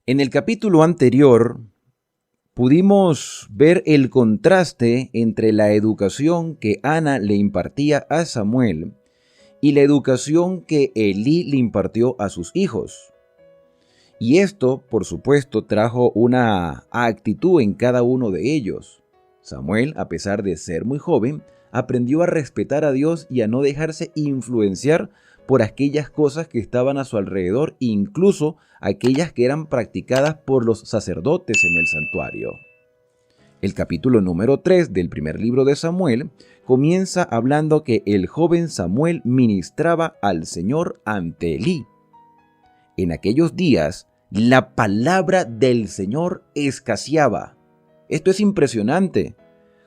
En el capítulo anterior pudimos ver el contraste entre la educación que Ana le impartía a Samuel y la educación que Elí le impartió a sus hijos. Y esto, por supuesto, trajo una actitud en cada uno de ellos. Samuel, a pesar de ser muy joven, aprendió a respetar a Dios y a no dejarse influenciar por aquellas cosas que estaban a su alrededor, incluso aquellas que eran practicadas por los sacerdotes en el santuario. El capítulo número 3 del primer libro de Samuel comienza hablando que el joven Samuel ministraba al Señor ante Elí. En aquellos días, la palabra del Señor escaseaba. Esto es impresionante.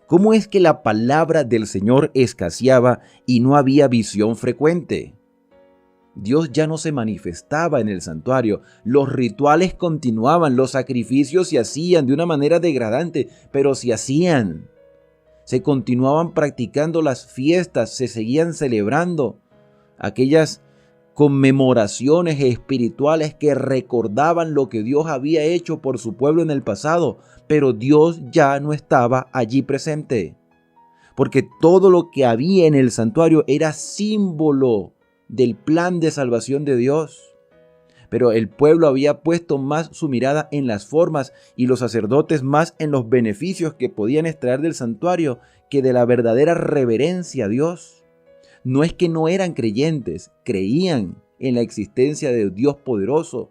¿Cómo es que la palabra del Señor escaseaba y no había visión frecuente? Dios ya no se manifestaba en el santuario, los rituales continuaban, los sacrificios se hacían de una manera degradante, pero se hacían. Se continuaban practicando las fiestas, se seguían celebrando aquellas conmemoraciones espirituales que recordaban lo que Dios había hecho por su pueblo en el pasado, pero Dios ya no estaba allí presente, porque todo lo que había en el santuario era símbolo del plan de salvación de Dios. Pero el pueblo había puesto más su mirada en las formas y los sacerdotes más en los beneficios que podían extraer del santuario que de la verdadera reverencia a Dios. No es que no eran creyentes, creían en la existencia de Dios poderoso.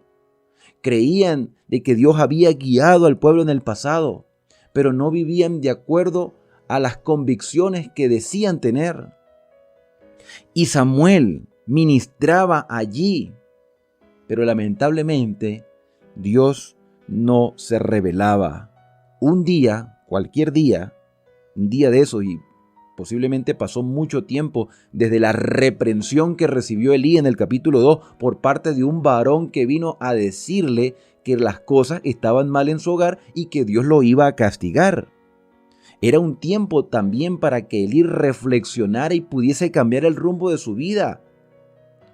Creían de que Dios había guiado al pueblo en el pasado, pero no vivían de acuerdo a las convicciones que decían tener. Y Samuel ministraba allí, pero lamentablemente Dios no se revelaba. Un día, cualquier día, un día de esos, y posiblemente pasó mucho tiempo desde la reprensión que recibió Elí en el capítulo 2 por parte de un varón que vino a decirle que las cosas estaban mal en su hogar y que Dios lo iba a castigar. Era un tiempo también para que Elí reflexionara y pudiese cambiar el rumbo de su vida.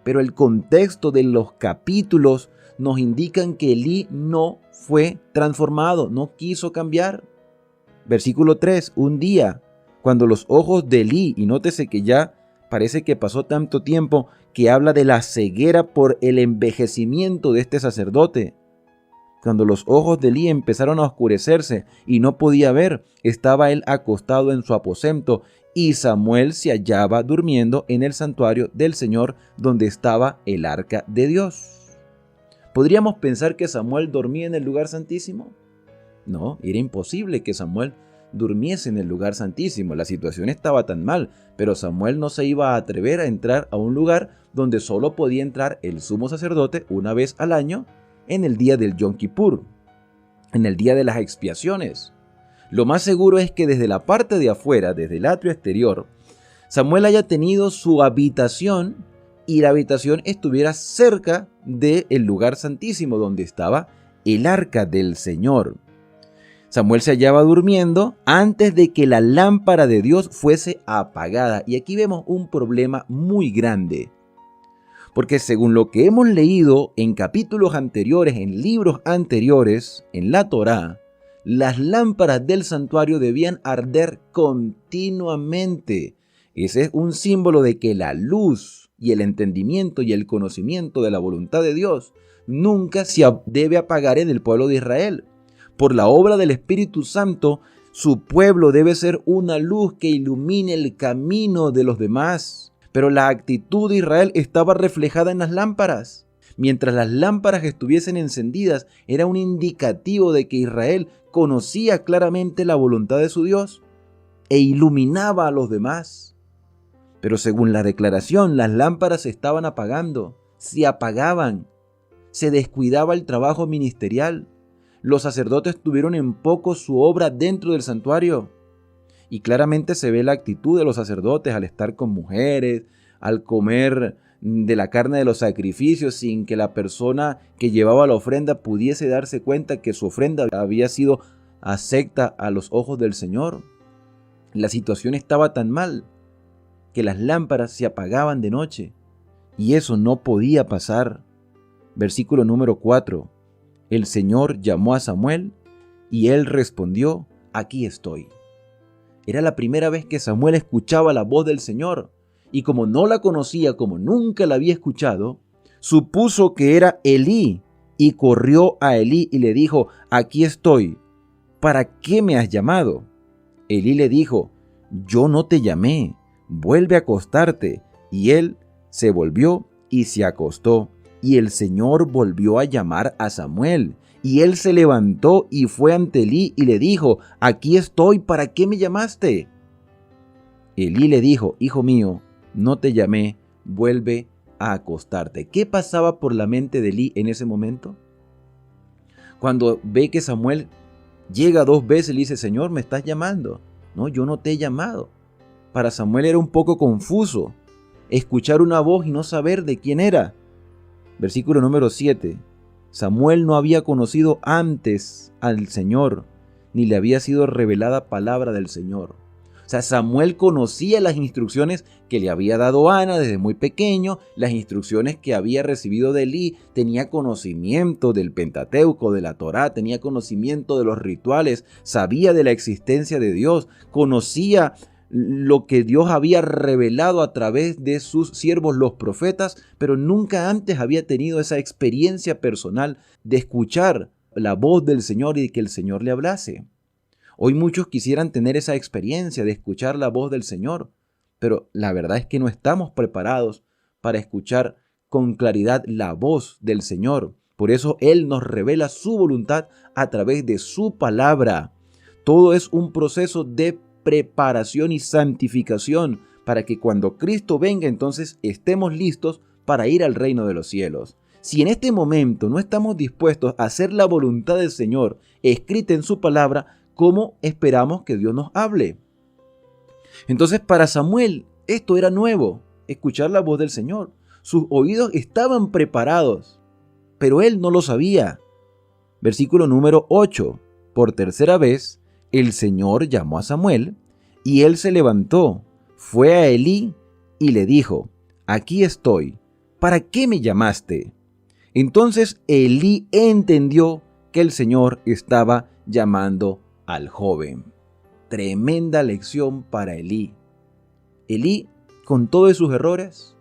Pero el contexto de los capítulos nos indican que Elí no fue transformado, no quiso cambiar. Versículo 3, un día, cuando los ojos de Elí, y nótese que ya parece que pasó tanto tiempo, que habla de la ceguera por el envejecimiento de este sacerdote. Cuando los ojos de Elí empezaron a oscurecerse y no podía ver, estaba él acostado en su aposento y Samuel se hallaba durmiendo en el santuario del Señor donde estaba el arca de Dios. ¿Podríamos pensar que Samuel dormía en el lugar santísimo? No, era imposible que Samuel durmiese en el lugar santísimo. La situación estaba tan mal, pero Samuel no se iba a atrever a entrar a un lugar donde solo podía entrar el sumo sacerdote una vez al año en el día del Yom Kippur, en el día de las expiaciones. Lo más seguro es que desde la parte de afuera, desde el atrio exterior, Samuel haya tenido su habitación y la habitación estuviera cerca del lugar santísimo donde estaba el arca del Señor. Samuel se hallaba durmiendo antes de que la lámpara de Dios fuese apagada. Y aquí vemos un problema muy grande. Porque según lo que hemos leído en capítulos anteriores, en libros anteriores, en la Torá, las lámparas del santuario debían arder continuamente. Ese es un símbolo de que la luz y el entendimiento y el conocimiento de la voluntad de Dios nunca se debe apagar en el pueblo de Israel. Por la obra del Espíritu Santo, su pueblo debe ser una luz que ilumine el camino de los demás. Pero la actitud de Israel estaba reflejada en las lámparas. Mientras las lámparas estuviesen encendidas, era un indicativo de que Israel conocía claramente la voluntad de su Dios e iluminaba a los demás. Pero según la declaración, las lámparas se estaban apagando, se apagaban, se descuidaba el trabajo ministerial. Los sacerdotes tuvieron en poco su obra dentro del santuario. Y claramente se ve la actitud de los sacerdotes al estar con mujeres, al comer de la carne de los sacrificios sin que la persona que llevaba la ofrenda pudiese darse cuenta que su ofrenda había sido acepta a los ojos del Señor. La situación estaba tan mal que las lámparas se apagaban de noche y eso no podía pasar. Versículo número 4. el Señor llamó a Samuel y él respondió: aquí estoy. Era la primera vez que Samuel escuchaba la voz del Señor, y como no la conocía, como nunca la había escuchado, supuso que era Elí, y corrió a Elí y le dijo: aquí estoy, ¿para qué me has llamado? Elí le dijo: yo no te llamé, vuelve a acostarte. Y él se volvió y se acostó, y el Señor volvió a llamar a Samuel. Y él se levantó y fue ante Elí y le dijo: aquí estoy, ¿para qué me llamaste? Elí le dijo: hijo mío, no te llamé, vuelve a acostarte. ¿Qué pasaba por la mente de Elí en ese momento? Cuando ve que Samuel llega 2 veces y le dice: Señor, ¿me estás llamando? No, yo no te he llamado. Para Samuel era un poco confuso escuchar una voz y no saber de quién era. Versículo número 7. Samuel no había conocido antes al Señor, ni le había sido revelada palabra del Señor. O sea, Samuel conocía las instrucciones que le había dado Ana desde muy pequeño, las instrucciones que había recibido de Elí, tenía conocimiento del Pentateuco, de la Torá, tenía conocimiento de los rituales, sabía de la existencia de Dios, conocía lo que Dios había revelado a través de sus siervos los profetas, pero nunca antes había tenido esa experiencia personal de escuchar la voz del Señor y de que el Señor le hablase. Hoy muchos quisieran tener esa experiencia de escuchar la voz del Señor, pero la verdad es que no estamos preparados para escuchar con claridad la voz del Señor. Por eso Él nos revela su voluntad a través de su palabra. Todo es un proceso de preparación y santificación para que cuando Cristo venga, entonces estemos listos para ir al reino de los cielos. Si en este momento no estamos dispuestos a hacer la voluntad del Señor escrita en su palabra, ¿cómo esperamos que Dios nos hable? Entonces, para Samuel esto era nuevo, escuchar la voz del Señor. Sus oídos estaban preparados, pero él no lo sabía. Versículo número 8. Por tercera vez, el Señor llamó a Samuel, y él se levantó, fue a Elí y le dijo: aquí estoy, ¿para qué me llamaste? Entonces Elí entendió que el Señor estaba llamando al joven. Tremenda lección para Elí. Elí, con todos sus errores,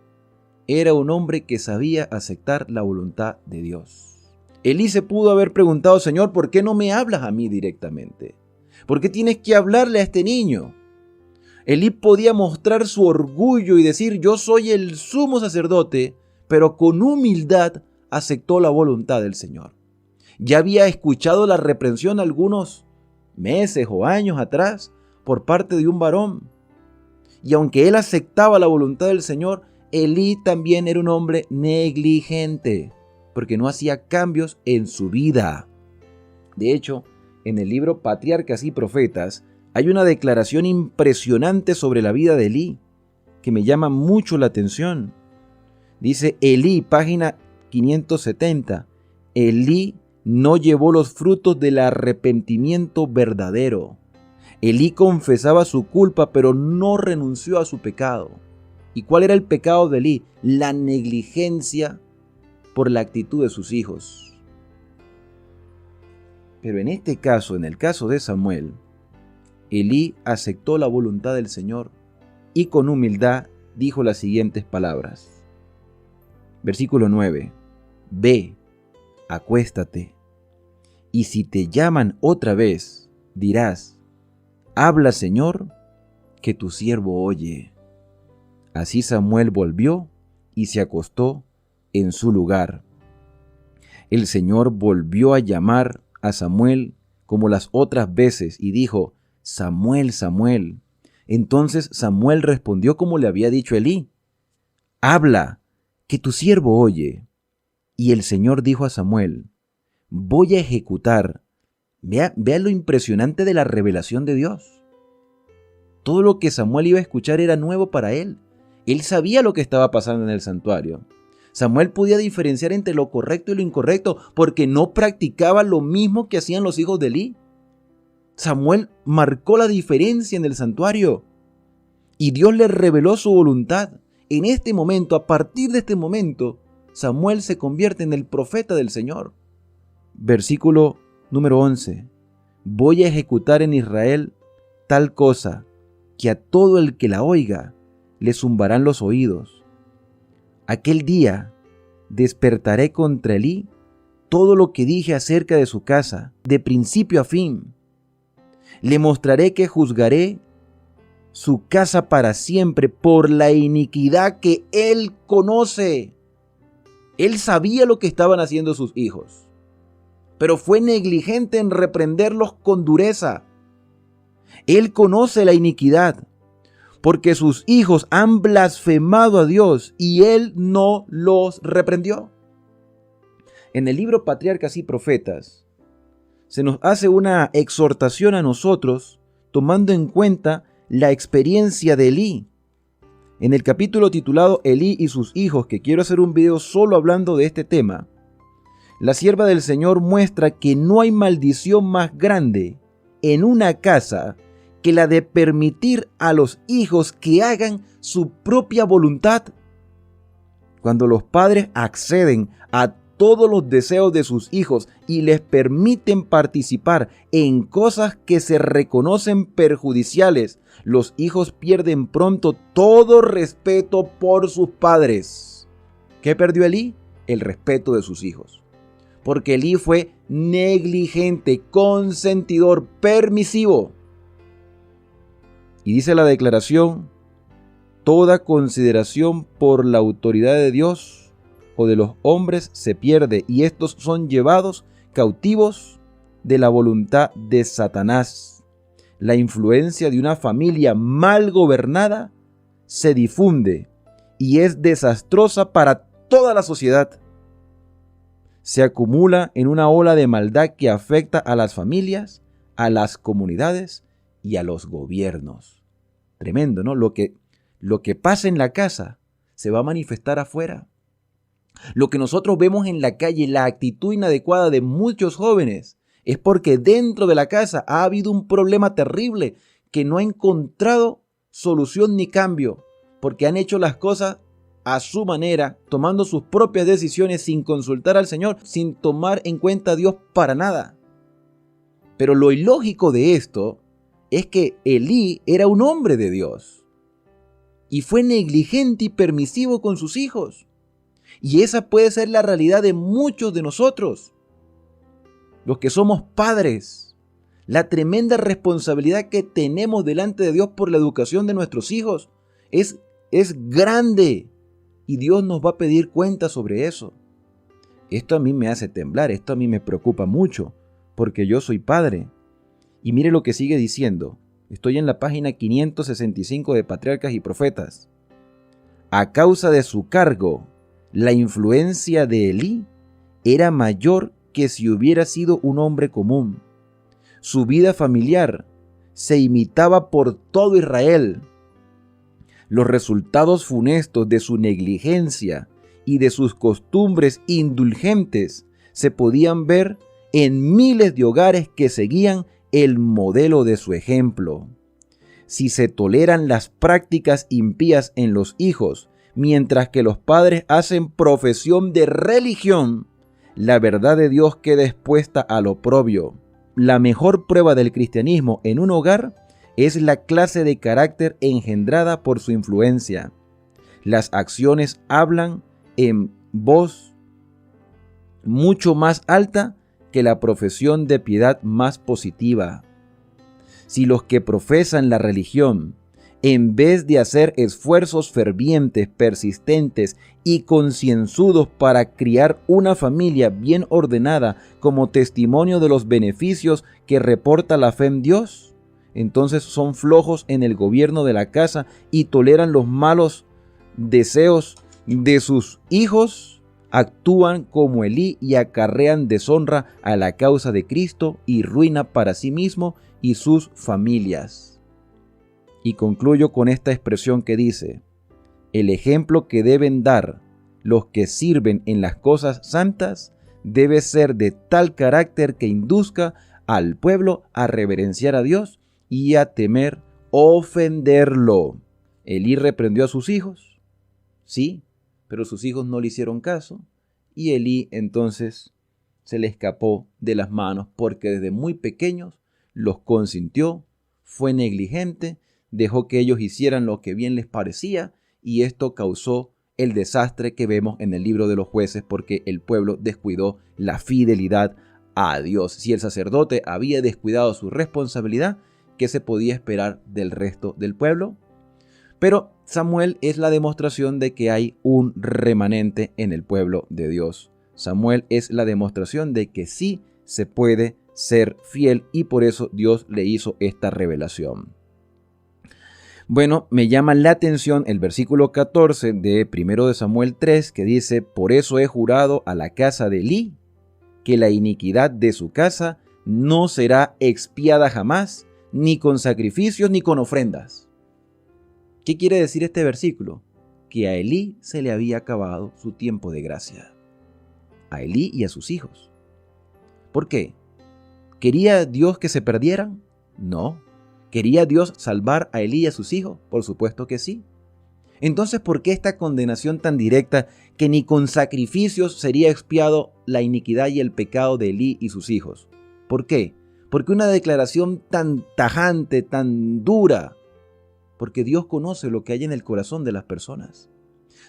era un hombre que sabía aceptar la voluntad de Dios. Elí se pudo haber preguntado: Señor, ¿por qué no me hablas a mí directamente? ¿Por qué tienes que hablarle a este niño? Elí podía mostrar su orgullo y decir: yo soy el sumo sacerdote, pero con humildad aceptó la voluntad del Señor. Ya había escuchado la reprensión algunos meses o años atrás por parte de un varón. Y aunque él aceptaba la voluntad del Señor, Elí también era un hombre negligente, porque no hacía cambios en su vida. De hecho, en el libro Patriarcas y Profetas hay una declaración impresionante sobre la vida de Elí, que me llama mucho la atención. Dice Elí, página 570, Elí no llevó los frutos del arrepentimiento verdadero. Elí confesaba su culpa, pero no renunció a su pecado. ¿Y cuál era el pecado de Elí? La negligencia por la actitud de sus hijos. Pero en este caso, en el caso de Samuel, Elí aceptó la voluntad del Señor y con humildad dijo las siguientes palabras. Versículo 9. Ve, acuéstate, y si te llaman otra vez, dirás: habla, Señor, que tu siervo oye. Así Samuel volvió y se acostó en su lugar. El Señor volvió a llamar a Samuel como las otras veces y dijo: Samuel, Samuel. Entonces Samuel respondió como le había dicho Elí: habla, que tu siervo oye. Y el Señor dijo a Samuel: voy a ejecutar. Vea lo impresionante de la revelación de Dios. Todo lo que Samuel iba a escuchar era nuevo para él. Él sabía lo que estaba pasando en el santuario. Samuel podía diferenciar entre lo correcto y lo incorrecto porque no practicaba lo mismo que hacían los hijos de Elí. Samuel marcó la diferencia en el santuario y Dios le reveló su voluntad. En este momento, a partir de este momento, Samuel se convierte en el profeta del Señor. Versículo número 11. Voy a ejecutar en Israel tal cosa que a todo el que la oiga le zumbarán los oídos. Aquel día despertaré contra Elí todo lo que dije acerca de su casa, de principio a fin. Le mostraré que juzgaré su casa para siempre por la iniquidad que él conoce. Él sabía lo que estaban haciendo sus hijos, pero fue negligente en reprenderlos con dureza. Él conoce la iniquidad, porque sus hijos han blasfemado a Dios y él no los reprendió. En el libro Patriarcas y Profetas se nos hace una exhortación a nosotros tomando en cuenta la experiencia de Elí. En el capítulo titulado Elí y sus hijos, que quiero hacer un video solo hablando de este tema, la sierva del Señor muestra que no hay maldición más grande en una casa que la de permitir a los hijos que hagan su propia voluntad. Cuando los padres acceden a todos los deseos de sus hijos y les permiten participar en cosas que se reconocen perjudiciales, los hijos pierden pronto todo respeto por sus padres. ¿Qué perdió Elí? El respeto de sus hijos. Porque Elí fue negligente, consentidor, permisivo. Y dice la declaración: toda consideración por la autoridad de Dios o de los hombres se pierde, y estos son llevados cautivos de la voluntad de Satanás. La influencia de una familia mal gobernada se difunde y es desastrosa para toda la sociedad. Se acumula en una ola de maldad que afecta a las familias, a las comunidades y a los gobiernos. Tremendo, ¿no? Lo que pasa en la casa se va a manifestar afuera. Lo que nosotros vemos en la calle, la actitud inadecuada de muchos jóvenes, es porque dentro de la casa ha habido un problema terrible que no ha encontrado solución ni cambio, porque han hecho las cosas a su manera, tomando sus propias decisiones sin consultar al Señor, sin tomar en cuenta a Dios para nada. Pero lo ilógico de esto es que Elí era un hombre de Dios y fue negligente y permisivo con sus hijos. Y esa puede ser la realidad de muchos de nosotros, los que somos padres. La tremenda responsabilidad que tenemos delante de Dios por la educación de nuestros hijos es grande. Y Dios nos va a pedir cuenta sobre eso. Esto a mí me hace temblar, esto a mí me preocupa mucho, porque yo soy padre. Y mire lo que sigue diciendo. Estoy en la página 565 de Patriarcas y Profetas. A causa de su cargo, la influencia de Elí era mayor que si hubiera sido un hombre común. Su vida familiar se imitaba por todo Israel. Los resultados funestos de su negligencia y de sus costumbres indulgentes se podían ver en miles de hogares que seguían el modelo de su ejemplo. Si se toleran las prácticas impías en los hijos, mientras que los padres hacen profesión de religión, la verdad de Dios queda expuesta al oprobio. La mejor prueba del cristianismo en un hogar es la clase de carácter engendrada por su influencia. Las acciones hablan en voz mucho más alta que la profesión de piedad más positiva. Si los que profesan la religión, en vez de hacer esfuerzos fervientes, persistentes y concienzudos para criar una familia bien ordenada como testimonio de los beneficios que reporta la fe en Dios, entonces son flojos en el gobierno de la casa y toleran los malos deseos de sus hijos, actúan como Elí y acarrean deshonra a la causa de Cristo y ruina para sí mismo y sus familias. Y concluyo con esta expresión que dice: el ejemplo que deben dar los que sirven en las cosas santas debe ser de tal carácter que induzca al pueblo a reverenciar a Dios y a temer ofenderlo. Elí reprendió a sus hijos, sí, pero sus hijos no le hicieron caso, y Elí entonces se le escapó de las manos porque desde muy pequeños los consintió, fue negligente, dejó que ellos hicieran lo que bien les parecía y esto causó el desastre que vemos en el libro de los jueces porque el pueblo descuidó la fidelidad a Dios. Si el sacerdote había descuidado su responsabilidad, ¿qué se podía esperar del resto del pueblo? Pero Samuel es la demostración de que hay un remanente en el pueblo de Dios. Samuel es la demostración de que sí se puede ser fiel y por eso Dios le hizo esta revelación. Bueno, me llama la atención el versículo 14 de 1 de Samuel 3 que dice: por eso he jurado a la casa de Elí que la iniquidad de su casa no será expiada jamás, ni con sacrificios ni con ofrendas. ¿Qué quiere decir este versículo? Que a Elí se le había acabado su tiempo de gracia. A Elí y a sus hijos. ¿Por qué? ¿Quería Dios que se perdieran? No. ¿Quería Dios salvar a Elí y a sus hijos? Por supuesto que sí. Entonces, ¿por qué esta condenación tan directa que ni con sacrificios sería expiado la iniquidad y el pecado de Elí y sus hijos? ¿Por qué? Porque una declaración tan tajante, tan dura, porque Dios conoce lo que hay en el corazón de las personas.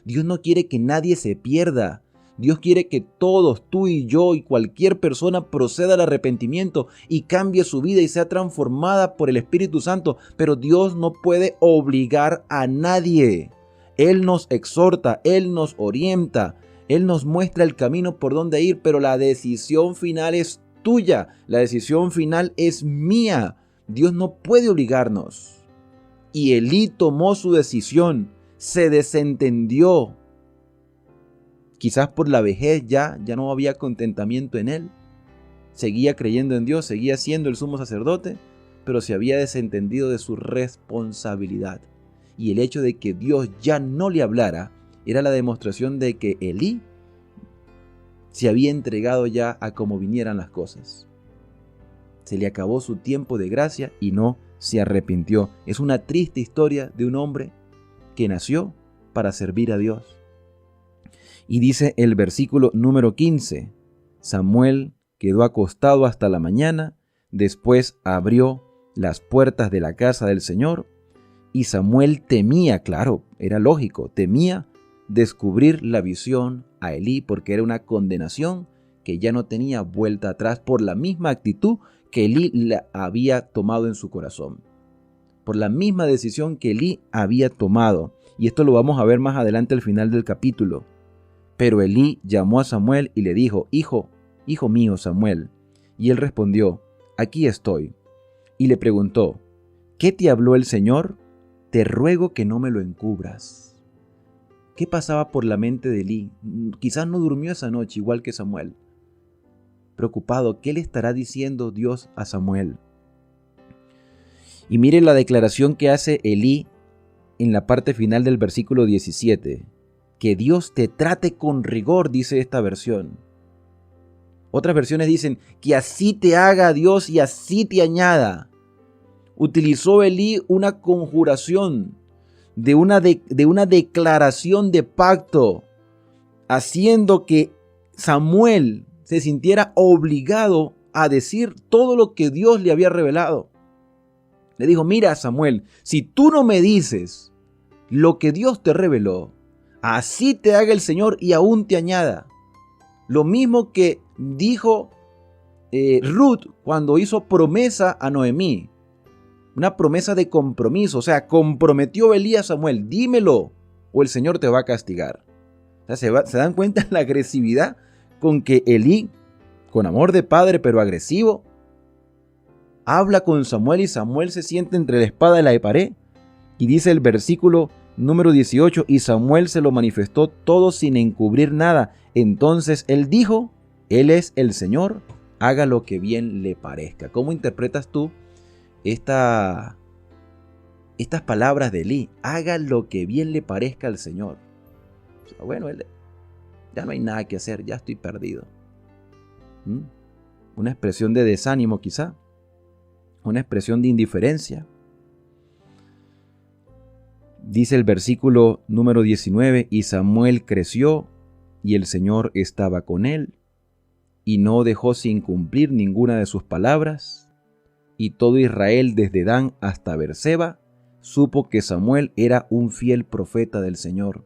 Dios no quiere que nadie se pierda. Dios quiere que todos, tú y yo y cualquier persona proceda al arrepentimiento y cambie su vida y sea transformada por el Espíritu Santo. Pero Dios no puede obligar a nadie. Él nos exhorta, Él nos orienta, Él nos muestra el camino por donde ir, pero la decisión final es tuya, la decisión final es mía. Dios no puede obligarnos. Y Elí tomó su decisión, se desentendió. Quizás por la vejez ya no había contentamiento en él. Seguía creyendo en Dios, seguía siendo el sumo sacerdote, pero se había desentendido de su responsabilidad. Y el hecho de que Dios ya no le hablara era la demostración de que Elí se había entregado ya a cómo vinieran las cosas. Se le acabó su tiempo de gracia y no se arrepintió. Es una triste historia de un hombre que nació para servir a Dios. Y dice el versículo número 15, Samuel quedó acostado hasta la mañana, después abrió las puertas de la casa del Señor, y Samuel temía, claro, era lógico, temía descubrir la visión a Elí porque era una condenación que ya no tenía vuelta atrás por la misma actitud que Elí la había tomado en su corazón, por la misma decisión que Elí había tomado. Y esto lo vamos a ver más adelante al final del capítulo. Pero Elí llamó a Samuel y le dijo: hijo mío Samuel. Y él respondió: aquí estoy. Y le preguntó: ¿qué te habló el Señor? Te ruego que no me lo encubras. ¿Qué pasaba por la mente de Elí? Quizás no durmió esa noche igual que Samuel. Preocupado, ¿qué le estará diciendo Dios a Samuel? Y mire la declaración que hace Elí en la parte final del versículo 17. Que Dios te trate con rigor, dice esta versión. Otras versiones dicen que así te haga Dios y así te añada. Utilizó Elí una conjuración de una declaración de pacto, haciendo que Samuel se sintiera obligado a decir todo lo que Dios le había revelado. Le dijo: mira Samuel, si tú no me dices lo que Dios te reveló, así te haga el Señor y aún te añada. Lo mismo que dijo Ruth cuando hizo promesa a Noemí. Una promesa de compromiso. O sea, comprometió Elí a Samuel: dímelo o el Señor te va a castigar. O sea, ¿se dan cuenta la agresividad con que Elí, con amor de padre pero agresivo, habla con Samuel y Samuel se siente entre la espada y la pared? Y dice el versículo número 18, y Samuel se lo manifestó todo sin encubrir nada. Entonces él dijo: Él es el Señor, haga lo que bien le parezca. ¿Cómo interpretas tú estas palabras de Elí? Haga lo que bien le parezca al Señor. O sea, bueno, ya no hay nada que hacer, ya estoy perdido. Una expresión de desánimo quizá, una expresión de indiferencia. Dice el versículo número 19, y Samuel creció y el Señor estaba con él y no dejó sin cumplir ninguna de sus palabras. Y todo Israel, desde Dan hasta Beerseba, supo que Samuel era un fiel profeta del Señor.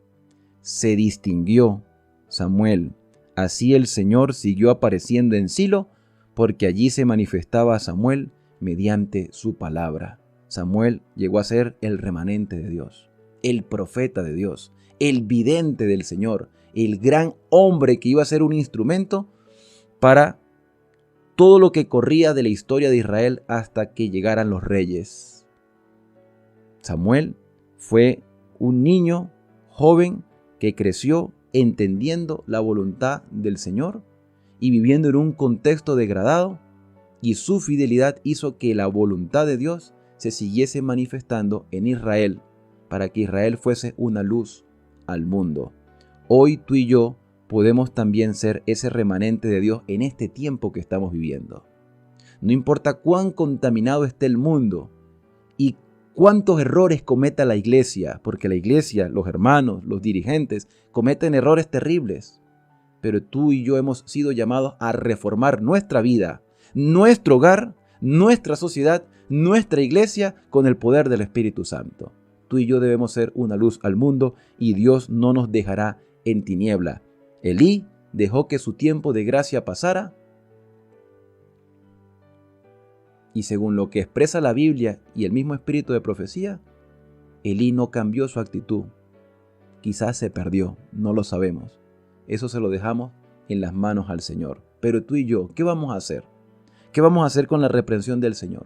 Se distinguió Samuel. Así el Señor siguió apareciendo en Silo, porque allí se manifestaba a Samuel mediante su palabra. Samuel llegó a ser el remanente de Dios, el profeta de Dios, el vidente del Señor, el gran hombre que iba a ser un instrumento para todo lo que corría de la historia de Israel hasta que llegaran los reyes. Samuel fue un niño joven que creció entendiendo la voluntad del Señor y viviendo en un contexto degradado, y su fidelidad hizo que la voluntad de Dios se siguiese manifestando en Israel, para que Israel fuese una luz al mundo. Hoy tú y yo podemos también ser ese remanente de Dios en este tiempo que estamos viviendo. No importa cuán contaminado esté el mundo y cuántos errores cometa la iglesia, porque la iglesia, los hermanos, los dirigentes, cometen errores terribles. Pero tú y yo hemos sido llamados a reformar nuestra vida, nuestro hogar, nuestra sociedad, nuestra iglesia con el poder del Espíritu Santo. Tú y yo debemos ser una luz al mundo y Dios no nos dejará en tiniebla. Elí dejó que su tiempo de gracia pasara y según lo que expresa la Biblia y el mismo espíritu de profecía, Elí no cambió su actitud. Quizás se perdió, no lo sabemos. Eso se lo dejamos en las manos al Señor. Pero tú y yo, ¿qué vamos a hacer? ¿Qué vamos a hacer con la reprensión del Señor?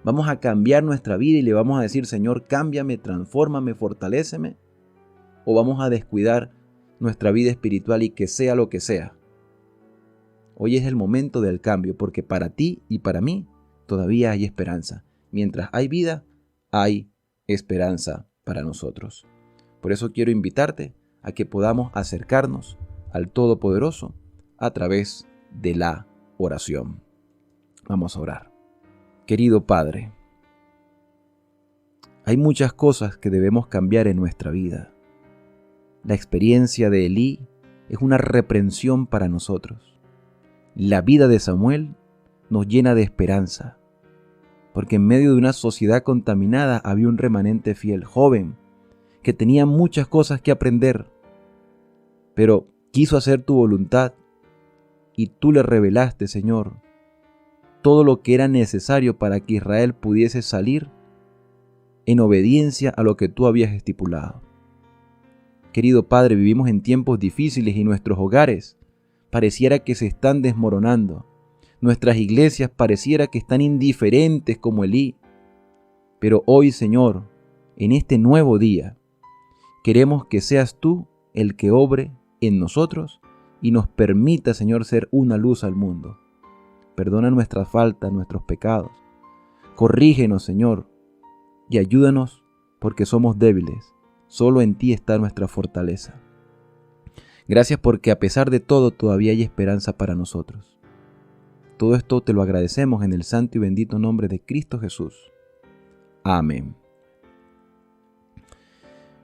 ¿Vamos a cambiar nuestra vida y le vamos a decir, Señor, cámbiame, transfórmame, fortaléceme? ¿O vamos a descuidar nuestra vida espiritual y que sea lo que sea? Hoy es el momento del cambio, porque para ti y para mí todavía hay esperanza. Mientras hay vida, hay esperanza para nosotros. Por eso quiero invitarte a que podamos acercarnos al Todopoderoso a través de la oración. Vamos a orar. Querido Padre, hay muchas cosas que debemos cambiar en nuestra vida. La experiencia de Elí es una reprensión para nosotros. La vida de Samuel nos llena de esperanza, porque en medio de una sociedad contaminada había un remanente fiel, joven, que tenía muchas cosas que aprender, pero quiso hacer tu voluntad y tú le revelaste, Señor, todo lo que era necesario para que Israel pudiese salir en obediencia a lo que tú habías estipulado. Querido Padre, vivimos en tiempos difíciles y nuestros hogares pareciera que se están desmoronando. Nuestras iglesias pareciera que están indiferentes como Elí. Pero hoy, Señor, en este nuevo día, queremos que seas tú el que obre en nosotros y nos permita, Señor, ser una luz al mundo. Perdona nuestras faltas, nuestros pecados. Corrígenos, Señor, y ayúdanos porque somos débiles. Solo en ti está nuestra fortaleza. Gracias porque a pesar de todo todavía hay esperanza para nosotros. Todo esto te lo agradecemos en el santo y bendito nombre de Cristo Jesús. Amén.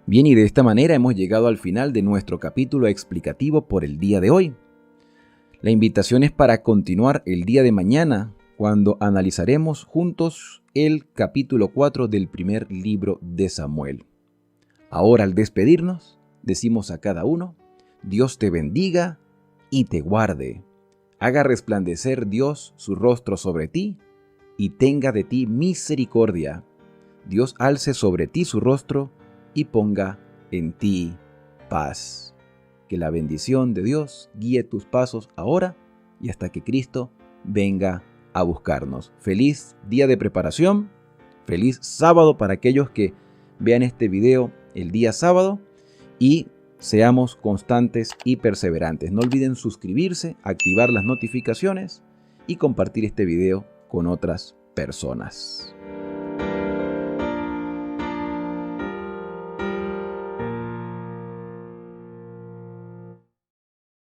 Bien, y de esta manera hemos llegado al final de nuestro capítulo explicativo por el día de hoy. La invitación es para continuar el día de mañana, cuando analizaremos juntos el capítulo 4 del primer libro de Samuel. Ahora, al despedirnos, decimos a cada uno: Dios te bendiga y te guarde. Haga resplandecer Dios su rostro sobre ti y tenga de ti misericordia. Dios alce sobre ti su rostro y ponga en ti paz. Que la bendición de Dios guíe tus pasos ahora y hasta que Cristo venga a buscarnos. Feliz día de preparación, feliz sábado para aquellos que vean este video el día sábado y seamos constantes y perseverantes. No olviden suscribirse, activar las notificaciones y compartir este video con otras personas.